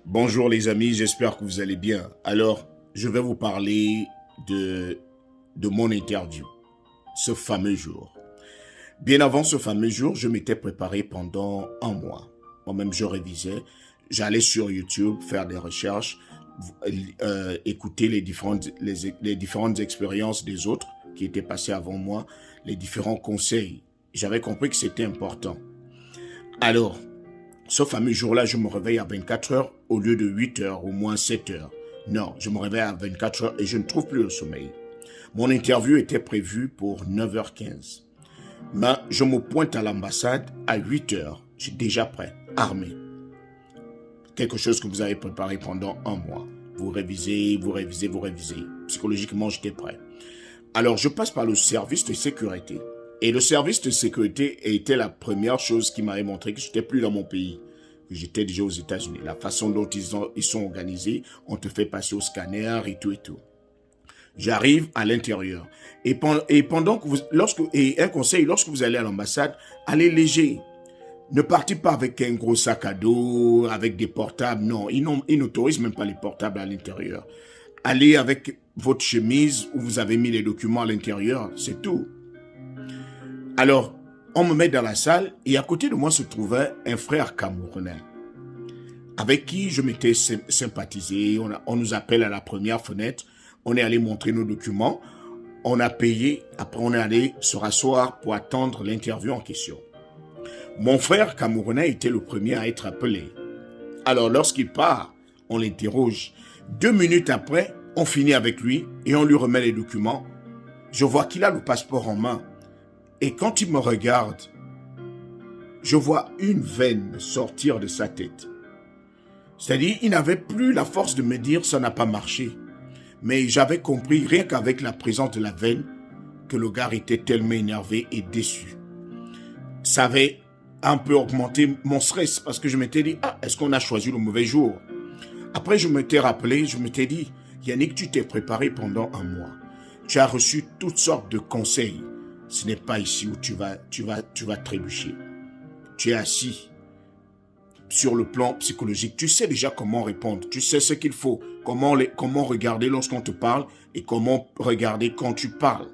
Bonjour les amis, j'espère que vous allez bien. Alors, je vais vous parler de mon interview, ce fameux jour. Bien avant ce fameux jour, je m'étais préparé pendant un mois. Moi-même, je révisais, j'allais sur YouTube faire des recherches, écouter les différentes expériences des autres qui étaient passés avant moi, les différents conseils. J'avais compris que c'était important. Alors, ce fameux jour-là, je me réveille à 24 heures au lieu de 8 heures, au moins 7 heures. Non, je me réveille à 24 heures et je ne trouve plus le sommeil. Mon interview était prévue pour 9h15. Mais je me pointe à l'ambassade à 8 heures. Je suis déjà prêt, armé. Quelque chose que vous avez préparé pendant un mois. Vous révisez, vous révisez, vous révisez. Psychologiquement, j'étais prêt. Alors, je passe par le service de sécurité. Et le service de sécurité était la première chose qui m'avait montré que je n'étais plus dans mon pays, que j'étais déjà aux États-Unis. La façon dont ils sont organisés, on te fait passer au scanner et tout et tout. J'arrive à l'intérieur. Et pendant que un conseil, lorsque vous allez à l'ambassade, allez léger. Ne partez pas avec un gros sac à dos, avec des portables. Non, ils n'autorisent même pas les portables à l'intérieur. Allez avec votre chemise où vous avez mis les documents à l'intérieur, c'est tout. Alors, on me met dans la salle et à côté de moi se trouvait un frère camerounais avec qui je m'étais sympathisé. On nous appelle à la première fenêtre. On est allé montrer nos documents. On a payé. Après, on est allé se rasseoir pour attendre l'interview en question. Mon frère camerounais était le premier à être appelé. Alors, lorsqu'il part, on l'interroge. 2 minutes après, on finit avec lui et on lui remet les documents. Je vois qu'il a le passeport en main. Et quand il me regarde, je vois une veine sortir de sa tête. C'est-à-dire, il n'avait plus la force de me dire « ça n'a pas marché ». Mais j'avais compris, rien qu'avec la présence de la veine, que le gars était tellement énervé et déçu. Ça avait un peu augmenté mon stress parce que je m'étais dit « ah, est-ce qu'on a choisi le mauvais jour ?» Après, je m'étais rappelé, je m'étais dit « Yannick, tu t'es préparé pendant un mois. Tu as reçu toutes sortes de conseils. Ce n'est pas ici où tu vas trébucher. Tu es assis sur le plan psychologique. Tu sais déjà comment répondre. Tu sais ce qu'il faut. Comment regarder lorsqu'on te parle et comment regarder quand tu parles.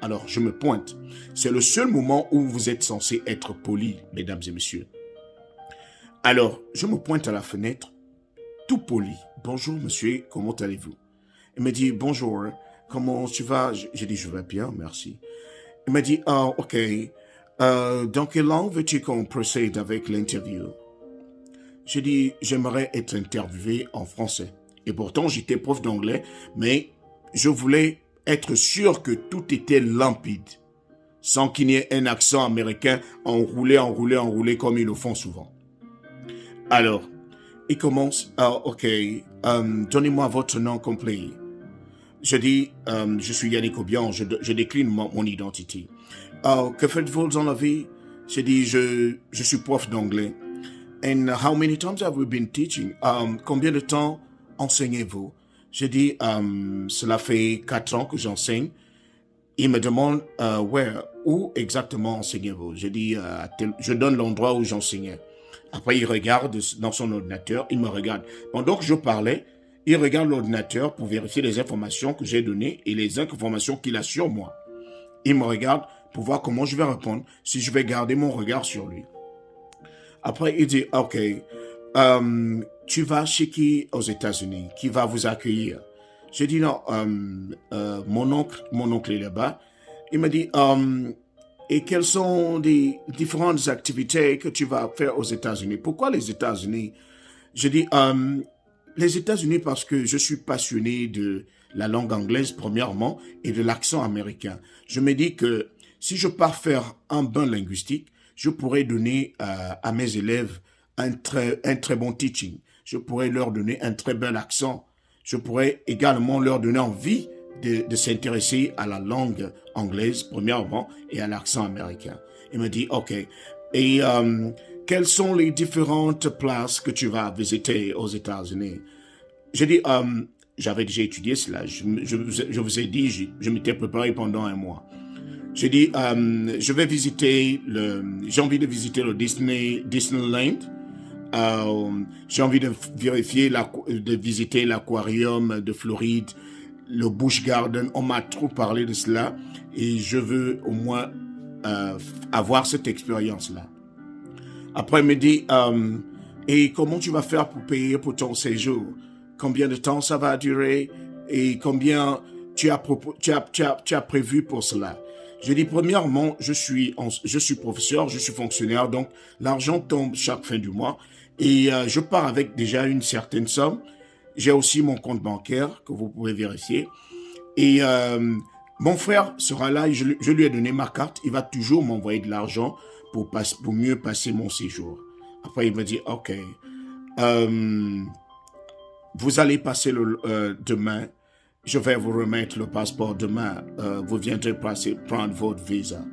Alors, je me pointe. C'est le seul moment où vous êtes censé être poli, mesdames et messieurs. Alors, je me pointe à la fenêtre, tout poli. Bonjour, monsieur, comment allez-vous? Il me dit, bonjour, comment tu vas? J'ai dit, je vais bien, merci. Il m'a dit, ah, ok, dans quelle langue veux-tu qu'on procède avec l'interview? J'ai dit, j'aimerais être interviewé en français. Et pourtant, j'étais prof d'anglais, mais je voulais être sûr que tout était limpide, sans qu'il y ait un accent américain enroulé comme ils le font souvent. Alors, il commence, ah, ok, donnez-moi votre nom complet. Je dis, je suis Yannick Obian, je décline mon identité. Que faites-vous dans la vie? Je dis, je suis prof d'anglais. And how many times have we been teaching? Combien de temps enseignez-vous? Je dis, cela fait 4 ans que j'enseigne. Il me demande, où exactement enseignez-vous? Je dis, je donne l'endroit où j'enseignais. Après, il regarde dans son ordinateur, il me regarde. Pendant que je parlais, il regarde l'ordinateur pour vérifier les informations que j'ai données et les informations qu'il a sur moi. Il me regarde pour voir comment je vais répondre, si je vais garder mon regard sur lui. Après, il dit, ok, tu vas chez qui aux États-Unis? Qui va vous accueillir? Je dis, non, mon oncle est là-bas. Il me dit, et quelles sont les différentes activités que tu vas faire aux États-Unis? Pourquoi les États-Unis? Je dis, les États-Unis parce que je suis passionné de la langue anglaise premièrement et de l'accent américain. Je me dis que si je pars faire un bain linguistique, je pourrais donner à mes élèves un très bon teaching. Je pourrais leur donner un très bel accent. Je pourrais également leur donner envie de s'intéresser à la langue anglaise premièrement et à l'accent américain. Il me dit, ok, et quelles sont les différentes places que tu vas visiter aux États-Unis? J'ai dit, j'avais déjà étudié cela. Je vous ai dit, je m'étais préparé pendant un mois. J'ai dit, j'ai envie de visiter le Disneyland. J'ai envie de vérifier, de visiter l'aquarium de Floride, le Busch Garden. On m'a trop parlé de cela et je veux au moins avoir cette expérience-là. Après, il me dit, et comment tu vas faire pour payer pour ton séjour? Combien de temps ça va durer? Et combien tu as prévu pour cela? Je dis, premièrement, je suis professeur, je suis fonctionnaire, donc l'argent tombe chaque fin du mois et je pars avec déjà une certaine somme. J'ai aussi mon compte bancaire que vous pouvez vérifier. Et mon frère sera là et je lui ai donné ma carte. Il va toujours m'envoyer de l'argent pour mieux passer mon séjour. Après, il me dit, OK, vous allez passer demain. Je vais vous remettre le passeport demain. Vous viendrez prendre votre visa.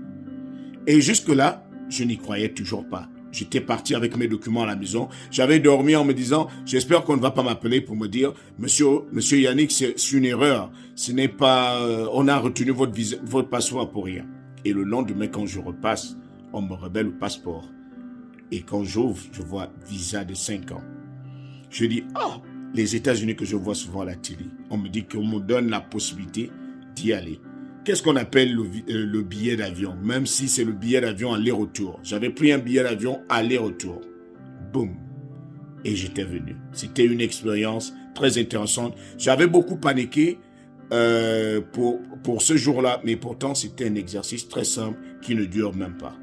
Et jusque-là, je n'y croyais toujours pas. J'étais parti avec mes documents à la maison. J'avais dormi en me disant, j'espère qu'on ne va pas m'appeler pour me dire, Monsieur Yannick, c'est une erreur. Ce n'est pas, on a retenu votre passeport pour rien. Et le lendemain, quand je repasse, on me remet le passeport. Et quand j'ouvre, je vois visa de 5 ans. Je dis, les États-Unis que je vois souvent à la télé, on me dit qu'on me donne la possibilité d'y aller. Qu'est-ce qu'on appelle le billet d'avion? Même si c'est le billet d'avion aller-retour. J'avais pris un billet d'avion aller-retour. Boum. Et j'étais venu. C'était une expérience très intéressante. J'avais beaucoup paniqué pour ce jour-là, mais pourtant c'était un exercice très simple qui ne dure même pas.